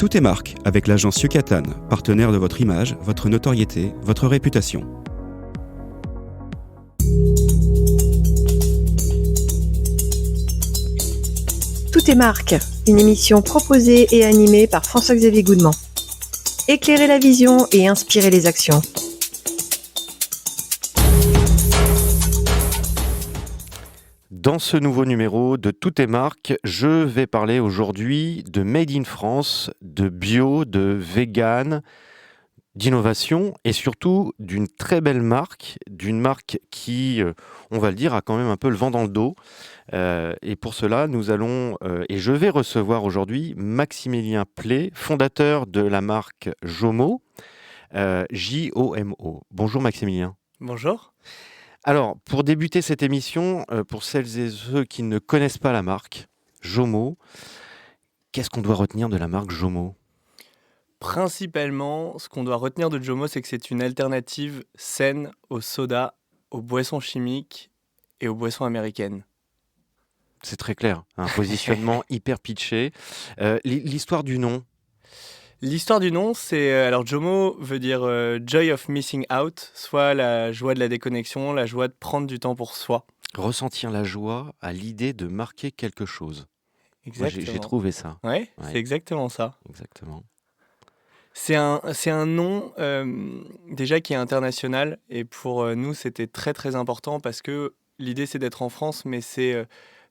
Tout est marque avec l'agence Yucatan, partenaire de votre image, votre notoriété, votre réputation. Tout est marque, une émission proposée et animée par François-Xavier Goudemont. Éclairer la vision et inspirer les actions. Dans ce nouveau numéro de Tout est marque, je vais parler aujourd'hui de Made in France, de bio, de vegan, d'innovation et surtout d'une très belle marque, d'une marque qui, on va le dire, a quand même un peu le vent dans le dos. Et pour cela, nous allons, et je vais recevoir aujourd'hui Maximilien Play, fondateur de la marque Jomo, J-O-M-O. Bonjour Maximilien. Bonjour. Alors, pour débuter cette émission, pour celles et ceux qui ne connaissent pas la marque Jomo, qu'est-ce qu'on doit retenir de la marque Jomo ? Principalement, ce qu'on doit retenir de Jomo, c'est que c'est une alternative saine au soda, aux boissons chimiques et aux boissons américaines. C'est très clair, un positionnement hyper pitché. L'histoire du nom, L'histoire du nom, c'est... alors Jomo veut dire Joy of Missing Out, soit la joie de la déconnexion, la joie de prendre du temps pour soi. ressentir la joie à l'idée de marquer quelque chose. Moi, j'ai trouvé ça. Ouais, Ouais. c'est exactement ça. Exactement. C'est un nom déjà qui est international et pour nous c'était très très important parce que l'idée c'est d'être en France mais c'est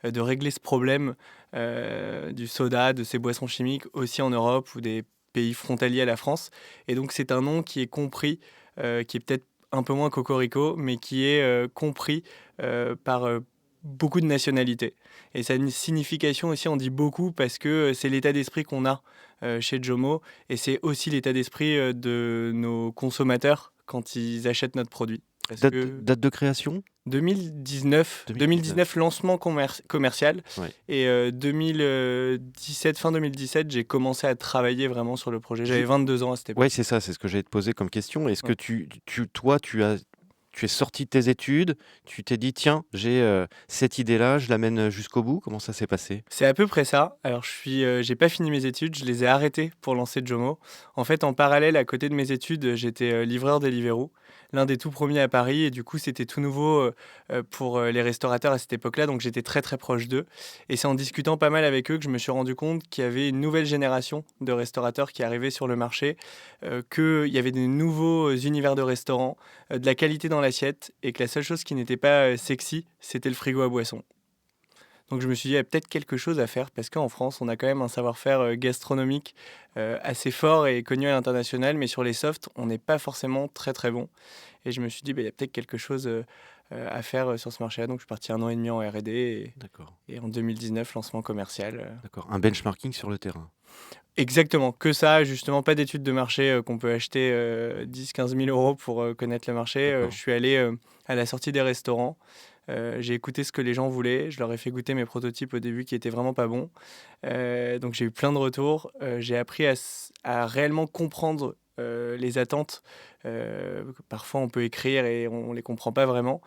de régler ce problème du soda, de ces boissons chimiques aussi en Europe ou des pays frontaliers à la France. Et donc c'est un nom qui est compris, qui est peut-être un peu moins cocorico mais qui est compris par beaucoup de nationalités. Et sa signification aussi en dit beaucoup parce que c'est l'état d'esprit qu'on a chez Jomo et c'est aussi l'état d'esprit de nos consommateurs quand ils achètent notre produit. Parce que Date de création ? 2019 lancement commercial Ouais. et 2017, fin 2017, j'ai commencé à travailler vraiment sur le projet. J'avais 22 ans à cette époque. Oui, c'est ça, c'est ce que j'allais te poser comme question. Est-ce que tu es sorti de tes études, tu t'es dit, tiens, j'ai cette idée-là, je l'amène jusqu'au bout. Comment ça s'est passé ? C'est à peu près ça. Alors, j'ai pas fini mes études, je les ai arrêtées pour lancer Jomo. En fait, en parallèle, à côté de mes études, j'étais livreur Deliveroo, l'un des tout premiers à Paris, et du coup, c'était tout nouveau pour les restaurateurs à cette époque-là, donc j'étais très très proche d'eux. Et c'est en discutant pas mal avec eux que je me suis rendu compte qu'il y avait une nouvelle génération de restaurateurs qui arrivait sur le marché, qu'il y avait des nouveaux univers de restaurants, de la qualité dans l'assiette, et que la seule chose qui n'était pas sexy, c'était le frigo à boissons. Donc je me suis dit, il y a peut-être quelque chose à faire parce qu'en France, on a quand même un savoir-faire gastronomique assez fort et connu à l'international, mais sur les softs, on n'est pas forcément très très bon. Et je me suis dit, il y a peut-être quelque chose à faire sur ce marché-là. Donc je suis parti 1 an et demi en R&D D'accord. et en 2019, lancement commercial. D'accord. Un benchmarking sur le terrain. Exactement, que ça, justement, pas d'études de marché qu'on peut acheter 10-15 000 euros pour connaître le marché. D'accord. Je suis allé à la sortie des restaurants. J'ai écouté ce que les gens voulaient. Je leur ai fait goûter mes prototypes au début qui étaient vraiment pas bons. Donc j'ai eu plein de retours. J'ai appris à réellement comprendre les attentes. Parfois on peut écrire et on les comprend pas vraiment.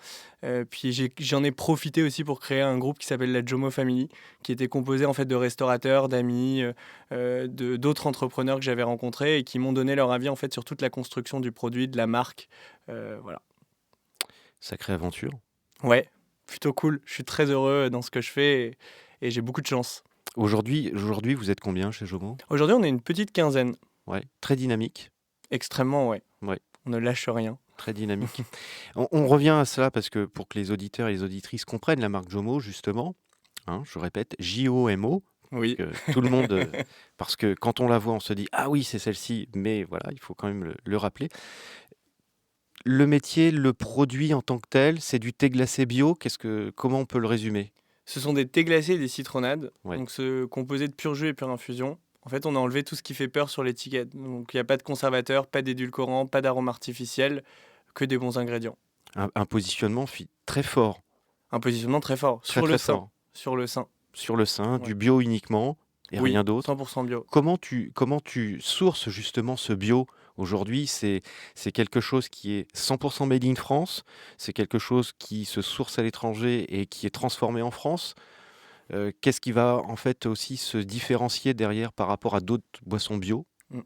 Puis j'en ai profité aussi pour créer un groupe qui s'appelle la Jomo Family, qui était composé en fait de restaurateurs, d'amis, d'autres entrepreneurs que j'avais rencontrés et qui m'ont donné leur avis en fait sur toute la construction du produit, de la marque. Voilà. Sacrée aventure. Ouais, plutôt cool. Je suis très heureux dans ce que je fais et j'ai beaucoup de chance. Aujourd'hui, vous êtes combien chez Jomo ? Aujourd'hui, on est une petite quinzaine. Ouais. Très dynamique. Extrêmement, ouais. Ouais. On ne lâche rien. Très dynamique. On revient à cela parce que pour que les auditeurs et les auditrices comprennent la marque Jomo, justement, je répète, J-O-M-O, Oui. que tout le monde, parce que quand on la voit, on se dit, ah oui, c'est celle-ci, mais voilà, il faut quand même le rappeler. Le métier, le produit en tant que tel, c'est du thé glacé bio. Comment on peut le résumer ? Ce sont des thés glacés et des citronnades, Ouais. donc composés de pur jus et pure infusion. En fait, on a enlevé tout ce qui fait peur sur l'étiquette. Donc, il n'y a pas de conservateur, pas d'édulcorant, pas d'arôme artificiel, que des bons ingrédients. Un positionnement très fort, Un positionnement très fort très sur le très sein. fort, Sur le sein. sur le sein, Ouais. du bio uniquement et Oui, rien d'autre. 100% bio. Comment tu sources justement ce bio ? Aujourd'hui, c'est quelque chose qui est 100% made in France, c'est quelque chose qui se source à l'étranger et qui est transformé en France. Qu'est-ce qui va en fait aussi se différencier derrière par rapport à d'autres boissons bio? Mmh.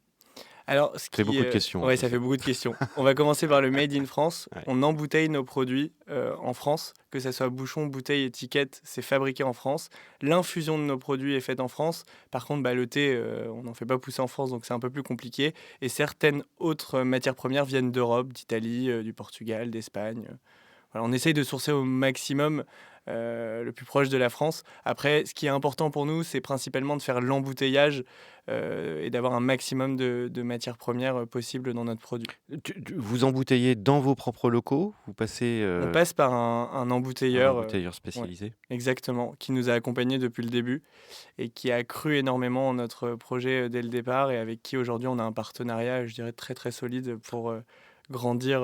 Alors, Ça fait beaucoup de questions, ouais, je ça fait sais. beaucoup de questions. On va commencer par le made in France. Ouais. On embouteille nos produits en France, que ça soit bouchon, bouteille, étiquette, c'est fabriqué en France. L'infusion de nos produits est faite en France. Par contre, le thé, on n'en fait pas pousser en France, donc c'est un peu plus compliqué. Et certaines autres matières premières viennent d'Europe, d'Italie, du Portugal, d'Espagne. Voilà, on essaye de sourcer au maximum le plus proche de la France. Après, ce qui est important pour nous, c'est principalement de faire l'embouteillage et d'avoir un maximum de matières premières possibles dans notre produit. Vous embouteillez dans vos propres locaux? Vous passez, On passe par un un embouteilleur, embouteilleur ouais, spécialisé? exactement, qui nous a accompagnés depuis le début et qui a cru énormément en notre projet dès le départ et avec qui aujourd'hui on a un partenariat, je dirais, très très solide pour grandir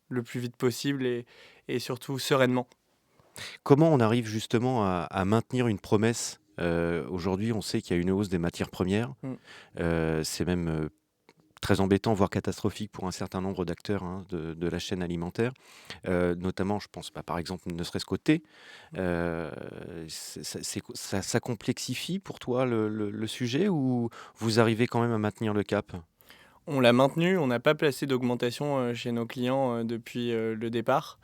le plus vite possible et surtout sereinement. Comment on arrive justement à maintenir une promesse? Aujourd'hui, on sait qu'il y a une hausse des matières premières. Mm. C'est même, très embêtant, voire catastrophique pour un certain nombre d'acteurs, hein, de la chaîne alimentaire. Notamment, je pense, par exemple, ne serait-ce qu'au thé. Heu, ça complexifie pour toi le sujet ou vous arrivez quand même à maintenir le cap? On l'a maintenu, on n'a pas placé d'augmentation chez nos clients depuis le départ.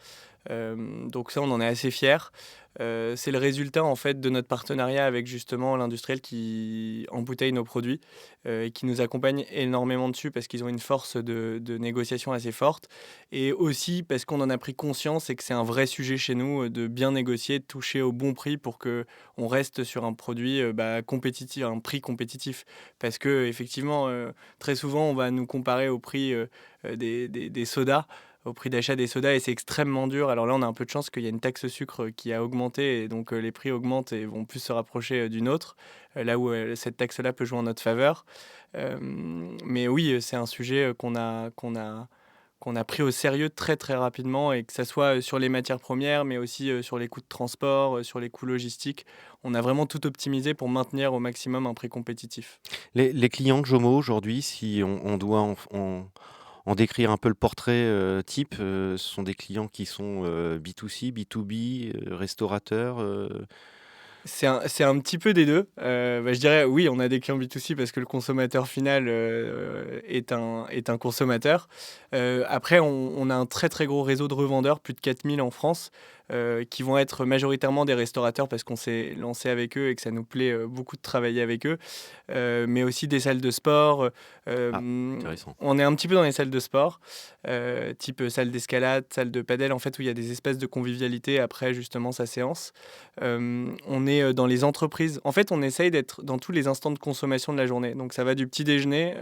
Donc ça, on en est assez fiers. C'est le résultat en fait de notre partenariat avec justement l'industriel qui embouteille nos produits et qui nous accompagne énormément dessus parce qu'ils ont une force de négociation assez forte et aussi parce qu'on en a pris conscience et que c'est un vrai sujet chez nous de bien négocier, de toucher au bon prix pour que on reste sur un produit compétitif, un prix compétitif. Parce que effectivement, très souvent, on va nous comparer au prix des sodas au prix d'achat des sodas et c'est extrêmement dur. Alors là, on a un peu de chance qu'il y a une taxe sucre qui a augmenté et donc les prix augmentent et vont plus se rapprocher d'une autre, là où cette taxe-là peut jouer en notre faveur. Mais oui, c'est un sujet qu'on a pris au sérieux très très rapidement et que ça soit sur les matières premières, mais aussi sur les coûts de transport, sur les coûts logistiques. On a vraiment tout optimisé pour maintenir au maximum un prix compétitif. Les clients de Jomo aujourd'hui, si on doit en décrire un peu le portrait, type, ce sont des clients qui sont, B2C, B2B, restaurateurs, C'est un petit peu des 2. Je dirais oui, on a des clients B2C parce que le consommateur final, est un consommateur. Après on a un très, très gros réseau de revendeurs, plus de 4 000 en France, qui vont être majoritairement des restaurateurs parce qu'on s'est lancé avec eux et que ça nous plaît, beaucoup de travailler avec eux. Mais aussi des salles de sport, Ah, intéressant. on est un petit peu dans les salles de sport, type, salle d'escalade, salle de padel, en fait, où il y a des espaces de convivialité après justement sa séance. On est dans les entreprises. En fait, on essaye d'être dans tous les instants de consommation de la journée. Donc, ça va du petit déjeuner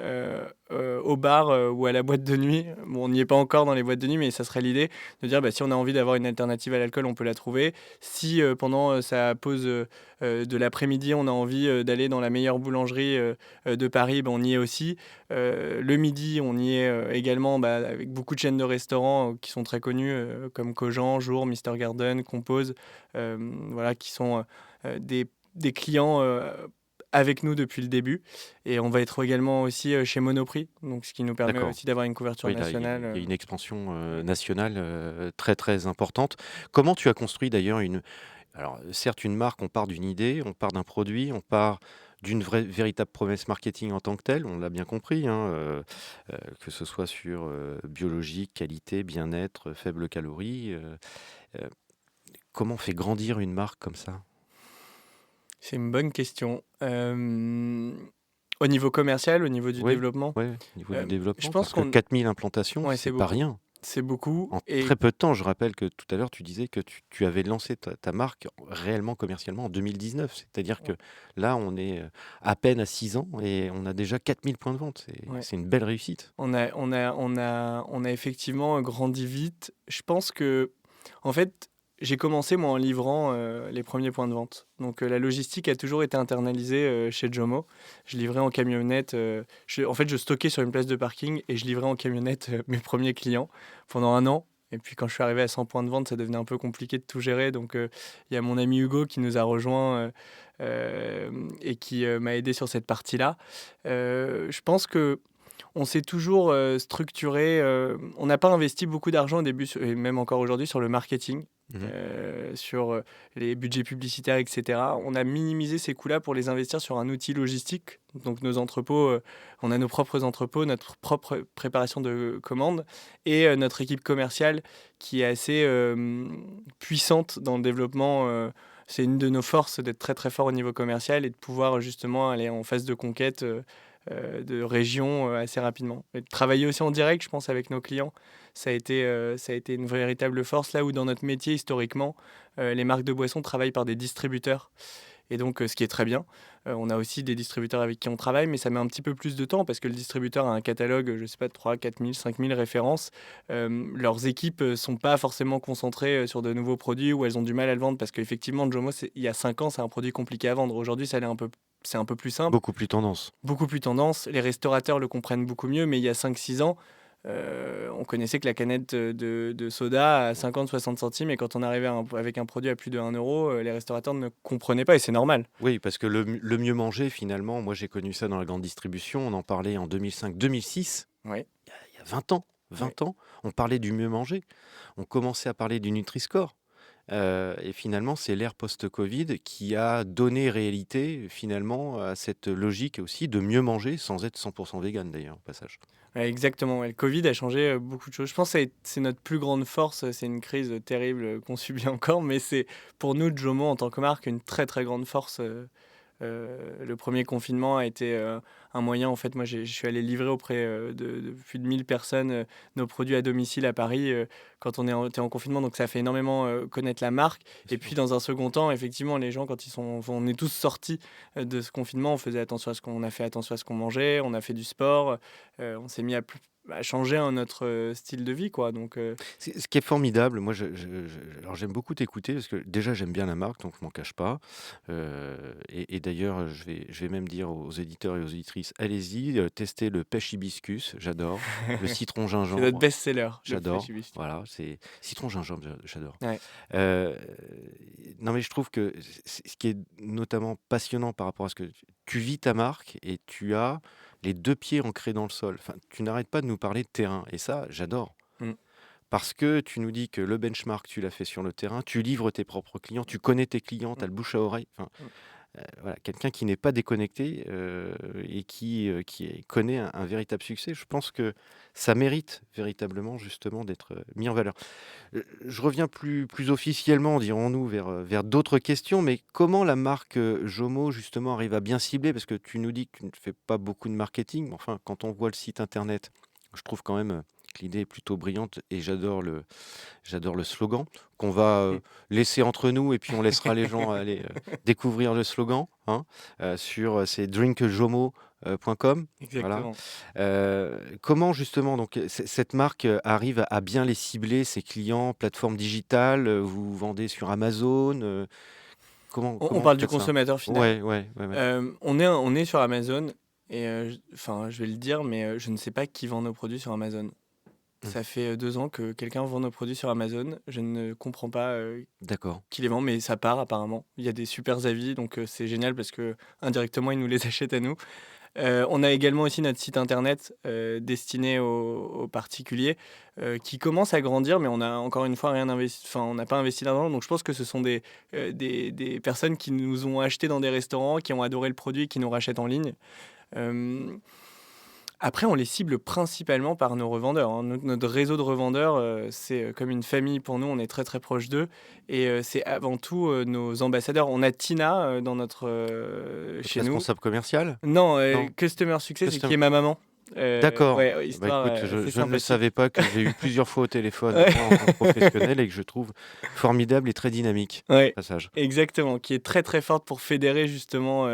au bar ou à la boîte de nuit. Bon, on n'y est pas encore dans les boîtes de nuit, mais ça serait l'idée de dire si on a envie d'avoir une alternative à l'alcool, on peut la trouver. Si pendant sa pause de l'après-midi, on a envie d'aller dans la meilleure boulangerie de Paris, on y est aussi. Le midi, on y est également avec beaucoup de chaînes de restaurants qui sont très connues, comme Cogent, Jour, Mister Garden, Compose, voilà, qui sont des clients avec nous depuis le début. Et on va être également aussi chez Monoprix, donc ce qui nous permet D'accord. aussi d'avoir une couverture Oui, là, nationale. il y a une expansion, nationale, très, très importante. Comment tu as construit d'ailleurs alors certes une marque, on part d'une idée, on part d'un produit, on part d'une véritable promesse marketing en tant que telle, on l'a bien compris, hein, que ce soit sur, biologique, qualité, bien-être, faibles calories, heu, comment on fait grandir une marque comme ça? C'est une bonne question. Au niveau commercial, au niveau du Oui, développement, ouais, au niveau du je développement, pense parce que qu'on 4 000 implantations, ouais, c'est c'est pas beaucoup. rien. C'est beaucoup En et très peu de temps, je rappelle que tout à l'heure, tu disais que tu avais lancé ta marque réellement commercialement en 2019. C'est-à-dire que ouais, là, on est, à peine à 6 ans et on a déjà 4 000 points de vente. ouais. C'est une belle réussite. On a effectivement grandi vite. Je pense que, en fait, j'ai commencé moi en livrant les premiers points de vente. Donc la logistique a toujours été internalisée chez Jomo. Je livrais en camionnette. En fait, je stockais sur une place de parking et je livrais en camionnette mes premiers clients pendant un an. Et puis quand je suis arrivé à 100 points de vente, ça devenait un peu compliqué de tout gérer. Donc il y a mon ami Hugo qui nous a rejoints et qui m'a aidé sur cette partie-là. Je pense que on s'est toujours structuré. On n'a pas investi beaucoup d'argent au début, et même encore aujourd'hui, sur le marketing. Mhm. sur les budgets publicitaires, etc. On a minimisé ces coûts-là pour les investir sur un outil logistique. Donc nos entrepôts, on a nos propres entrepôts, notre propre préparation de commandes et notre équipe commerciale qui est assez puissante dans le développement. C'est une de nos forces d'être très très fort au niveau commercial et de pouvoir justement aller en phase de conquête de régions assez rapidement. Et de travailler aussi en direct, je pense, avec nos clients, ça a été une véritable force, là où dans notre métier, historiquement, les marques de boissons travaillent par des distributeurs. Et donc, ce qui est très bien. On a aussi des distributeurs avec qui on travaille, mais ça met un petit peu plus de temps parce que le distributeur a un catalogue, je ne sais pas, de 3, 4 000, 5 000 références. Leurs équipes ne sont pas forcément concentrées sur de nouveaux produits ou elles ont du mal à le vendre parce qu'effectivement, Jomo, il y a 5 ans, c'est un produit compliqué à vendre. Aujourd'hui, c'est un peu plus simple, Beaucoup plus tendance. beaucoup plus tendance. Les restaurateurs le comprennent beaucoup mieux, mais il y a 5-6 ans, on connaissait que la canette de soda à 50-60 centimes et quand on arrivait avec un produit à plus de 1 euro, les restaurateurs ne comprenaient pas et c'est normal. Oui, parce que le mieux manger, finalement, moi j'ai connu ça dans la grande distribution, on en parlait en 2005-2006, Ouais. il y a 20 ans. 20 ans, on parlait du mieux manger. On commençait à parler du Nutri-Score. Et finalement, c'est l'ère post-Covid qui a donné réalité, finalement, à cette logique aussi de mieux manger sans être 100% vegan, d'ailleurs, au passage. Ouais, exactement. Ouais, le Covid a changé beaucoup de choses. Je pense que c'est notre plus grande force. C'est une crise terrible qu'on subit encore, mais c'est pour nous, Jomo, en tant que marque, une très très grande force. Le premier confinement a été un moyen. En fait, moi, je suis allé livrer auprès de plus de 1000 personnes nos produits à domicile à Paris quand était en confinement. Donc, ça a fait énormément connaître la marque. Et puis, dans un second temps, effectivement, les gens, on est tous sortis de ce confinement, on a fait attention à ce qu'on mangeait, on a fait du sport, on s'est mis à changer notre style de vie, quoi. Donc, Ce qui est formidable, moi, alors j'aime beaucoup t'écouter parce que déjà j'aime bien la marque, donc je m'en cache pas. Et d'ailleurs, je vais même dire aux éditeurs et aux éditrices, allez-y, testez le pêche hibiscus, j'adore. Le citron c'est notre gingembre, best-seller, le j'adore. Fresh Hibiscus. Voilà, c'est citron gingembre, j'adore. Ouais. Euh, non, mais je trouve que ce qui est notamment passionnant par rapport à ce que tu vis ta marque et tu as les deux pieds ancrés dans le sol. Enfin, tu n'arrêtes pas de nous parler de terrain et ça, j'adore. Mm. Parce que tu nous dis que le benchmark, tu l'as fait sur le terrain, tu livres tes propres clients, tu connais tes clients, tu as le bouche à oreille. Enfin, Mm. voilà, quelqu'un qui n'est pas déconnecté et qui connaît un véritable succès, je pense que ça mérite véritablement justement d'être mis en valeur. Je reviens plus officiellement, dirons-nous, vers d'autres questions, mais comment la marque Jomo justement arrive à bien cibler? Parce que tu nous dis que tu ne fais pas beaucoup de marketing, mais enfin, quand on voit le site internet, je trouve quand même que l'idée est plutôt brillante et j'adore le slogan qu'on va laisser entre nous et puis on laissera les gens aller découvrir le slogan hein, c'est drinkjomo.com. Voilà. Exactement. Comment justement donc cette marque arrive à bien les cibler, ses clients, plateformes digitales, vous vendez sur Amazon, On comment vous parle du faites ça? consommateur final. Ouais. On est sur Amazon et je vais le dire, mais je ne sais pas qui vend nos produits sur Amazon. Ça fait 2 ans que quelqu'un vend nos produits sur Amazon. Je ne comprends pas D'accord. qui les vend, mais ça part apparemment. Il y a des super avis, donc c'est génial parce que indirectement, ils nous les achètent à nous. On a également aussi notre site internet destiné aux particuliers qui commence à grandir, mais on a encore une fois rien investi. Enfin, on n'a pas investi là-dedans. Donc je pense que ce sont des personnes qui nous ont acheté dans des restaurants, qui ont adoré le produit, et qui nous rachètent en ligne. Après, on les cible principalement par nos revendeurs. Hein. Notre réseau de revendeurs, c'est comme une famille pour nous. On est très très proche d'eux. Et c'est avant tout nos ambassadeurs. On a Tina dans chez nous. Responsable commercial? Non, Non. Customer Success, Custom- qui est ma maman. D'accord. Ouais, Bah, histoire écoute, je ne le sympathique. savais pas que j'ai eu plusieurs fois au téléphone Ouais. moi, en tant que professionnel et que je trouve formidable et très dynamique. Ouais, Passage. exactement. Qui est très très forte pour fédérer justement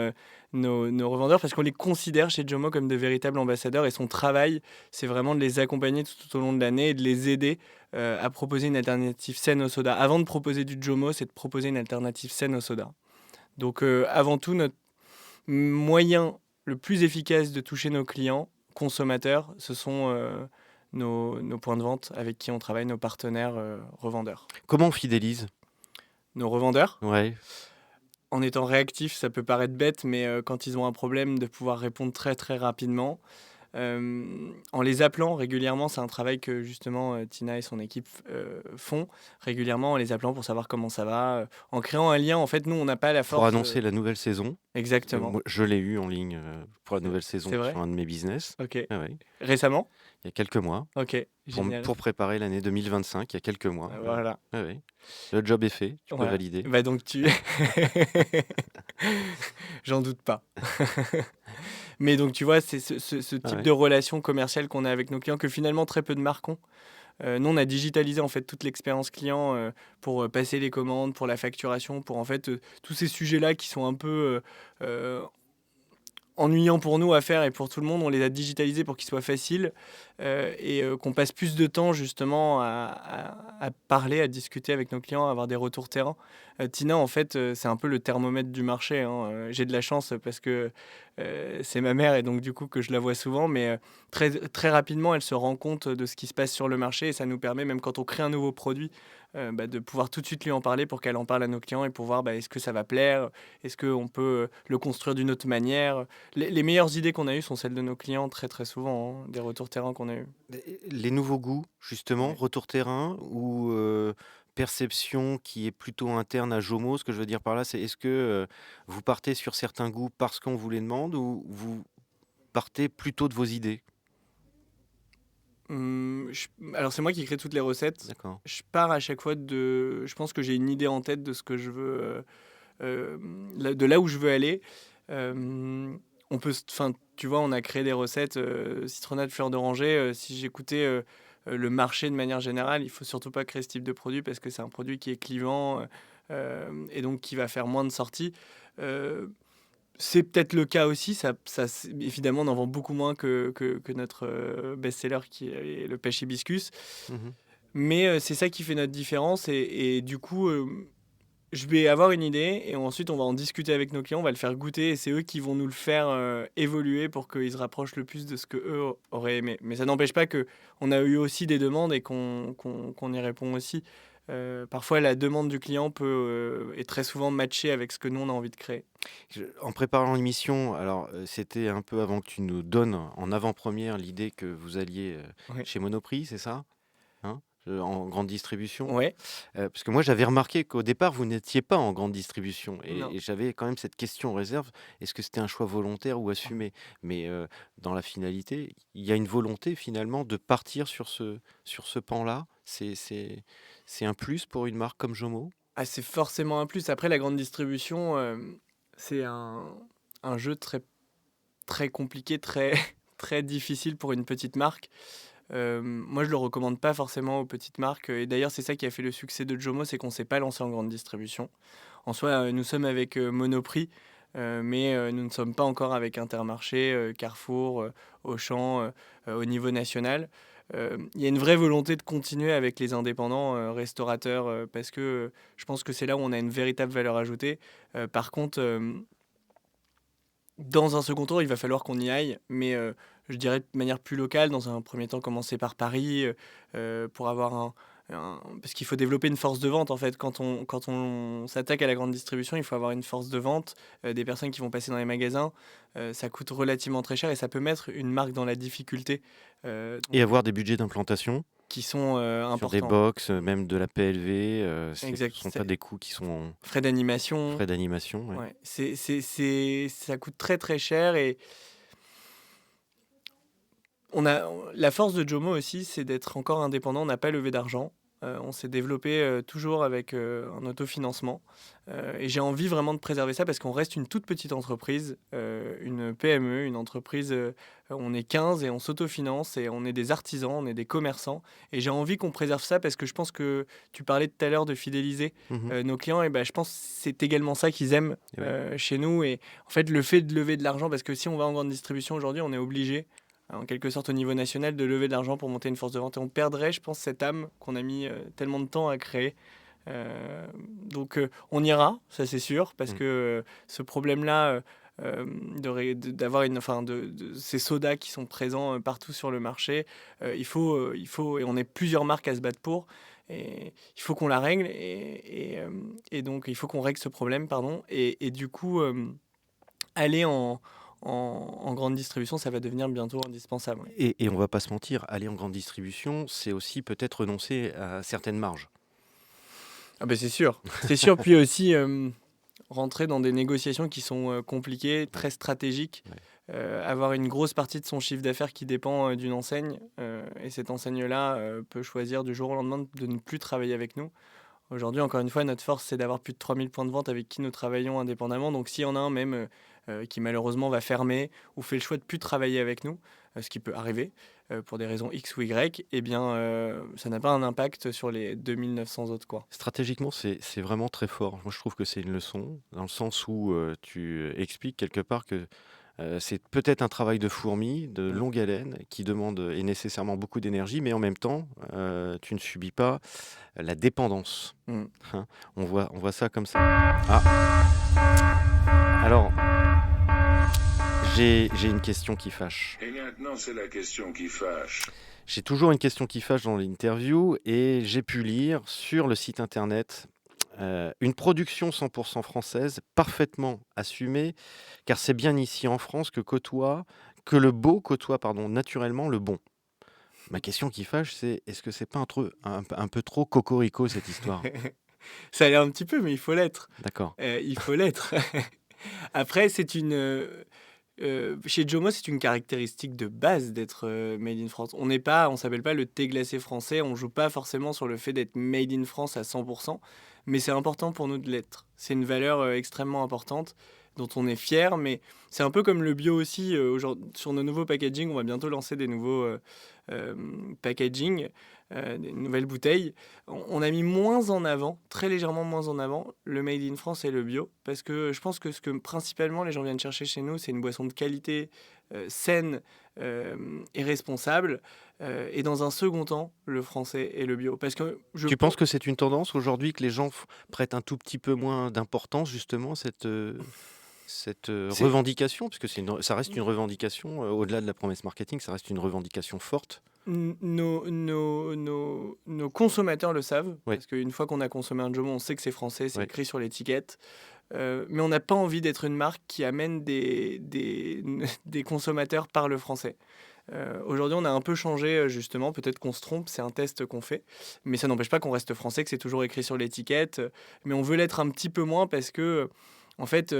nos revendeurs parce qu'on les considère chez Jomo comme de véritables ambassadeurs et son travail, c'est vraiment de les accompagner tout au long de l'année et de les aider à proposer une alternative saine au soda. Avant de proposer du Jomo, c'est de proposer une alternative saine au soda. Donc avant tout, notre moyen le plus efficace de toucher nos clients consommateurs, ce sont nos points de vente avec qui on travaille, nos partenaires revendeurs. Comment on fidélise? Nos revendeurs, Ouais. en étant réactifs, ça peut paraître bête, mais quand ils ont un problème, de pouvoir répondre très très rapidement. en les appelant régulièrement. C'est un travail que justement Tina et son équipe font régulièrement, en les appelant pour savoir comment ça va, en créant un lien. En fait, nous, on n'a pas la Pour force. annoncer la nouvelle saison. Exactement. Moi, je l'ai eu en ligne pour la nouvelle C'est saison vrai? sur un de mes business. Ok. Ah ouais. Récemment? Il y a quelques mois. Ok, génial. Pour préparer l'année 2025, il y a quelques mois. Voilà. Ah ouais. Le job est fait, tu peux Voilà. valider. Bah donc tu... J'en doute pas. Mais donc tu vois, c'est ce type ouais. de relation commerciale qu'on a avec nos clients que finalement très peu de marques ont. Nous, on a digitalisé en fait toute l'expérience client pour passer les commandes, pour la facturation, pour en fait tous ces sujets-là qui sont un peu ennuyants pour nous à faire et pour tout le monde, on les a digitalisés pour qu'ils soient faciles et qu'on passe plus de temps justement à parler, à discuter avec nos clients, à avoir des retours terrain. Tina, en fait, c'est un peu le thermomètre du marché, hein. J'ai de la chance parce que c'est ma mère et donc du coup que je la vois souvent, mais très, très rapidement, elle se rend compte de ce qui se passe sur le marché et ça nous permet, même quand on crée un nouveau produit, de pouvoir tout de suite lui en parler pour qu'elle en parle à nos clients et pour voir est-ce que ça va plaire, est-ce qu'on peut le construire d'une autre manière. Les meilleures idées qu'on a eues sont celles de nos clients très très souvent, hein, des retours terrain qu'on a eus. Les nouveaux goûts, justement, Ouais. retour terrain ou perception qui est plutôt interne à Jomo. Ce que je veux dire par là, c'est est-ce que vous partez sur certains goûts parce qu'on vous les demande ou vous partez plutôt de vos idées? Alors c'est moi qui crée toutes les recettes. D'accord. Je pars à chaque fois de... Je pense que j'ai une idée en tête de ce que je veux, de là où je veux aller. On peut, enfin, tu vois, on a créé des recettes citronnade fleur d'oranger. Si j'écoutais le marché de manière générale, il faut surtout pas créer ce type de produit parce que c'est un produit qui est clivant et donc qui va faire moins de sorties. C'est peut-être le cas aussi. Évidemment, on en vend beaucoup moins que notre best-seller qui est le pêche hibiscus. Mhm. Mais c'est ça qui fait notre différence. Et du coup, je vais avoir une idée et ensuite on va en discuter avec nos clients, on va le faire goûter et c'est eux qui vont nous le faire évoluer pour qu'ils se rapprochent le plus de ce que eux auraient aimé. Mais ça n'empêche pas qu'on a eu aussi des demandes et qu'on y répond aussi. Parfois la demande du client est très souvent matchée avec ce que nous on a envie de créer. En préparant l'émission, alors c'était un peu avant que tu nous donnes en avant-première l'idée que vous alliez Ouais. chez Monoprix, c'est ça? Hein? En grande distribution. Ouais. Parce que moi, j'avais remarqué qu'au départ, vous n'étiez pas en grande distribution. Non. Et j'avais quand même cette question en réserve. Est-ce que c'était un choix volontaire ou assumé? Mais dans la finalité, il y a une volonté finalement de partir sur ce pan-là. C'est un plus pour une marque comme Jomo? Ah, c'est forcément un plus. Après, la grande distribution, c'est un jeu très, très compliqué, très, très difficile pour une petite marque. Moi, je le recommande pas forcément aux petites marques. Et d'ailleurs, c'est ça qui a fait le succès de Jomo, c'est qu'on s'est pas lancé en grande distribution. En soi, nous sommes avec Monoprix, mais nous ne sommes pas encore avec Intermarché, Carrefour, Auchan, au niveau national. Il y a une vraie volonté de continuer avec les indépendants restaurateurs parce que je pense que c'est là où on a une véritable valeur ajoutée. Par contre, dans un second tour, il va falloir qu'on y aille, mais je dirais de manière plus locale. Dans un premier temps, commencer par Paris pour avoir parce qu'il faut développer une force de vente en fait. Quand on s'attaque à la grande distribution, il faut avoir une force de vente, des personnes qui vont passer dans les magasins. Ça coûte relativement très cher et ça peut mettre une marque dans la difficulté. Et avoir des budgets d'implantation Qui sont sur des importants. box, même de la PLV. Ce Exact. ne sont pas des coûts qui sont Frais d'animation. frais d'animation. Ouais. Ouais. Ça coûte très très cher et la force de Jomo aussi, c'est d'être encore indépendant. On n'a pas levé d'argent. On s'est développé toujours avec un autofinancement. Et j'ai envie vraiment de préserver ça parce qu'on reste une toute petite entreprise, une PME, une entreprise. On est 15 et on s'autofinance et on est des artisans, on est des commerçants. Et j'ai envie qu'on préserve ça parce que je pense que tu parlais tout à l'heure de fidéliser nos clients. Et je pense que c'est également ça qu'ils aiment chez nous. Et en fait, le fait de lever de l'argent, parce que si on va en grande distribution aujourd'hui, on est obligé en quelque sorte au niveau national, de lever de l'argent pour monter une force de vente. Et on perdrait, je pense, cette âme qu'on a mis tellement de temps à créer. Donc on ira, ça c'est sûr, parce que ce problème-là, d'avoir ces sodas qui sont présents partout sur le marché, il faut, et on est plusieurs marques à se battre pour, et il faut qu'on la règle, et donc il faut qu'on règle ce problème, pardon, et du coup, aller en en grande distribution, ça va devenir bientôt indispensable. Et on va pas se mentir, aller en grande distribution, c'est aussi peut-être renoncer à certaines marges. Ah ben c'est sûr. C'est sûr, puis aussi rentrer dans des négociations qui sont compliquées, très stratégiques. Avoir une grosse partie de son chiffre d'affaires qui dépend d'une enseigne. Et cette enseigne-là peut choisir du jour au lendemain de ne plus travailler avec nous. Aujourd'hui, encore une fois, notre force, c'est d'avoir plus de 3000 points de vente avec qui nous travaillons indépendamment. Donc, s'il y en a un même qui malheureusement va fermer ou fait le choix de plus travailler avec nous, ce qui peut arriver pour des raisons X ou Y, eh bien, ça n'a pas un impact sur les 2900 autres, quoi. Stratégiquement, c'est vraiment très fort. Moi, je trouve que c'est une leçon, dans le sens où tu expliques quelque part que c'est peut-être un travail de fourmi, de longue haleine, qui demande et nécessairement beaucoup d'énergie, mais en même temps, tu ne subis pas la dépendance. Hein, on voit ça comme ça. Alors, j'ai une question qui fâche. Et maintenant, c'est la question qui fâche. J'ai toujours une question qui fâche dans l'interview et j'ai pu lire sur le site internet une production 100% française, parfaitement assumée, car c'est bien ici en France que le beau côtoie naturellement le bon. Ma question qui fâche, c'est est-ce que c'est pas un peu trop cocorico cette histoire? Ça l'est un petit peu, mais il faut l'être. D'accord. Il faut l'être. Après, chez Jomo, c'est une caractéristique de base d'être made in France. On s'appelle pas le thé glacé français, on joue pas forcément sur le fait d'être made in France à 100%, mais c'est important pour nous de l'être. C'est une valeur extrêmement importante dont on est fier, mais c'est un peu comme le bio aussi. Sur nos nouveaux packaging, on va bientôt lancer des nouveaux packaging, des nouvelles bouteilles. On a mis moins en avant, très légèrement moins en avant, le Made in France et le bio, parce que je pense que ce que principalement les gens viennent chercher chez nous, c'est une boisson de qualité, saine et responsable, et dans un second temps, le français et le bio. Parce que Tu penses que c'est une tendance aujourd'hui que les gens prêtent un tout petit peu moins d'importance justement à cette revendication, parce que ça reste une revendication, au-delà de la promesse marketing, ça reste une revendication forte. Nos consommateurs le savent, Oui. parce qu'une fois qu'on a consommé un Jomo, on sait que c'est français, c'est Ouais. écrit sur l'étiquette. Mais on n'a pas envie d'être une marque qui amène des consommateurs par le français. Aujourd'hui, on a un peu changé, justement. Peut-être qu'on se trompe, c'est un test qu'on fait. Mais ça n'empêche pas qu'on reste français, que c'est toujours écrit sur l'étiquette. Mais on veut l'être un petit peu moins parce que, en fait,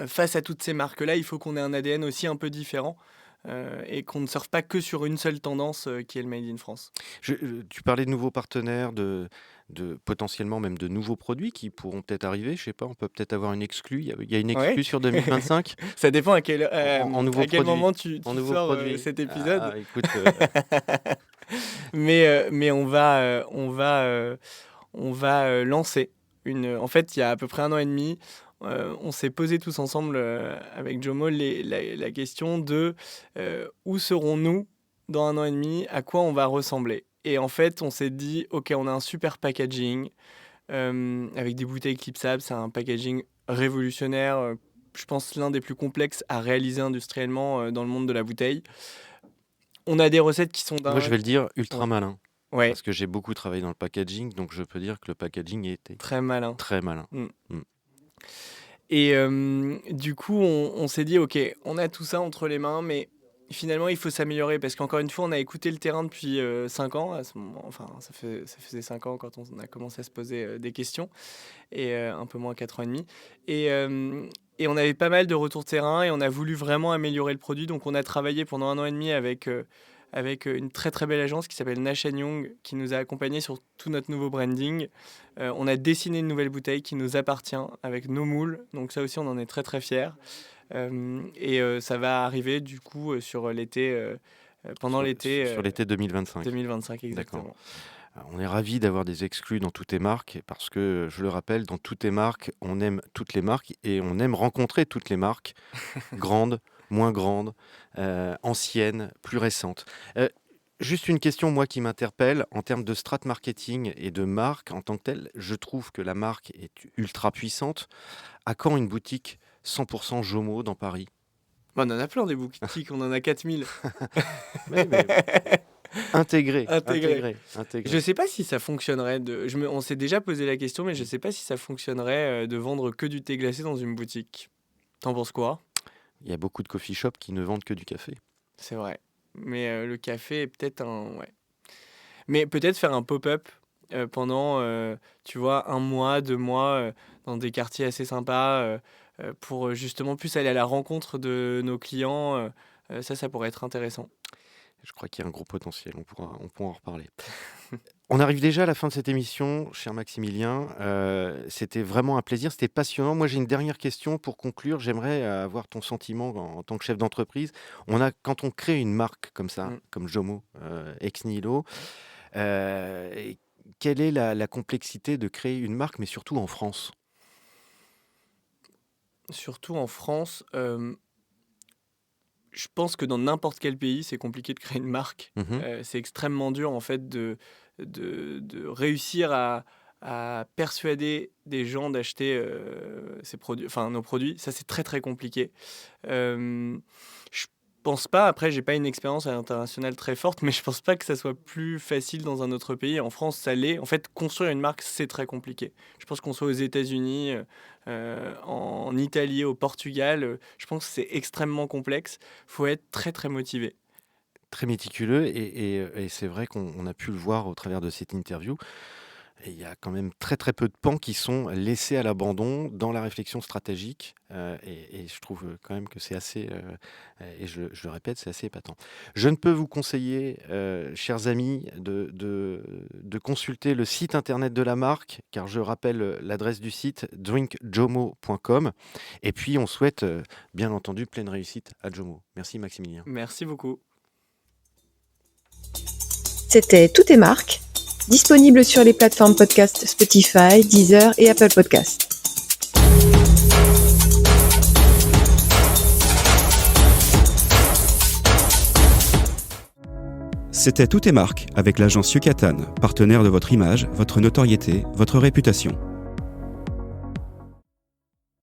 face à toutes ces marques-là, il faut qu'on ait un ADN aussi un peu différent. Et qu'on ne surfe pas que sur une seule tendance qui est le Made in France. Tu parlais de nouveaux partenaires, de potentiellement même de nouveaux produits qui pourront peut-être arriver. Je sais pas, on peut peut-être avoir une exclue. Il y a une exclue Ouais. sur 2025 Ça dépend à quel nouveau produit. moment tu nouveau sors produit. cet épisode. Écoute, Mais on va lancer En fait, il y a à peu près 1 an et demi, on s'est posé tous ensemble avec Jomo la question de où serons-nous dans 1 an et demi, à quoi on va ressembler. Et en fait, on s'est dit, ok, on a un super packaging avec des bouteilles clipsables, c'est un packaging révolutionnaire, je pense l'un des plus complexes à réaliser industriellement dans le monde de la bouteille. On a des recettes qui sont moi je vais le dire, ultra Ouais. malin. Ouais, Parce que j'ai beaucoup travaillé dans le packaging, donc je peux dire que le packaging était très malin. très malin. Et du coup, on s'est dit, ok, on a tout ça entre les mains, mais finalement, il faut s'améliorer parce qu'encore une fois, on a écouté le terrain depuis 5 ans. À ce moment, enfin, ça faisait 5 ans quand on a commencé à se poser des questions, et un peu moins 4 ans et demi. Et on avait pas mal de retours terrain et on a voulu vraiment améliorer le produit. Donc, on a travaillé pendant 1 an et demi avec une très très belle agence qui s'appelle Nash & Young, qui nous a accompagnés sur tout notre nouveau branding. On a dessiné une nouvelle bouteille qui nous appartient avec nos moules, donc ça aussi on en est très très fiers. Ça va arriver du coup sur l'été, pendant l'été Sur l'été 2025. 2025 exactement. D'accord. On est ravis d'avoir des exclus dans toutes les marques parce que, je le rappelle, dans toutes les marques, on aime toutes les marques et on aime rencontrer toutes les marques, grandes, moins grandes, anciennes, plus récentes. Juste une question, moi, qui m'interpelle en termes de strat marketing et de marque en tant que telle. Je trouve que la marque est ultra puissante. À quand une boutique 100% Jomo dans Paris? On en a plein des boutiques, on en a 4000. Mais intégré. Je sais pas si ça fonctionnerait. On s'est déjà posé la question, mais je sais pas si ça fonctionnerait de vendre que du thé glacé dans une boutique. T'en penses quoi? Il y a beaucoup de coffee shops qui ne vendent que du café. C'est vrai. Mais le café est peut-être un... Ouais. Mais peut-être faire un pop-up pendant, tu vois, 1 mois, 2 mois, dans des quartiers assez sympas, pour justement plus aller à la rencontre de nos clients. Ça pourrait être intéressant. Je crois qu'il y a un gros potentiel, on pourra en reparler. On arrive déjà à la fin de cette émission, cher Maximilien. C'était vraiment un plaisir, c'était passionnant. Moi, j'ai une dernière question pour conclure. J'aimerais avoir ton sentiment en tant que chef d'entreprise. Quand on crée une marque comme ça, comme Jomo, ex nihilo, quelle est la complexité de créer une marque, mais surtout en France ? Surtout en France, je pense que dans n'importe quel pays, c'est compliqué de créer une marque. C'est extrêmement dur, en fait, de réussir à persuader des gens d'acheter nos produits. Ça, c'est très, très compliqué. Je pense pas, après, j'ai pas une expérience à l'international très forte, mais je pense pas que ça soit plus facile dans un autre pays. En France, ça l'est. En fait, construire une marque, c'est très compliqué. Je pense qu'on soit aux États-Unis, en Italie, au Portugal, je pense que c'est extrêmement complexe. Il faut être très, très motivé. Très méticuleux, et c'est vrai qu'on a pu le voir au travers de cette interview. Et il y a quand même très très peu de pans qui sont laissés à l'abandon dans la réflexion stratégique, et je trouve quand même que c'est assez, et je le répète, c'est assez épatant. Je ne peux vous conseiller, chers amis, de consulter le site internet de la marque, car je rappelle l'adresse du site drinkjomo.com, et puis on souhaite bien entendu pleine réussite à Jomo. Merci Maximilien. Merci beaucoup. C'était Tout est marque, disponible sur les plateformes podcast Spotify, Deezer et Apple Podcasts. C'était Tout est marque avec l'agence Yucatan, partenaire de votre image, votre notoriété, votre réputation.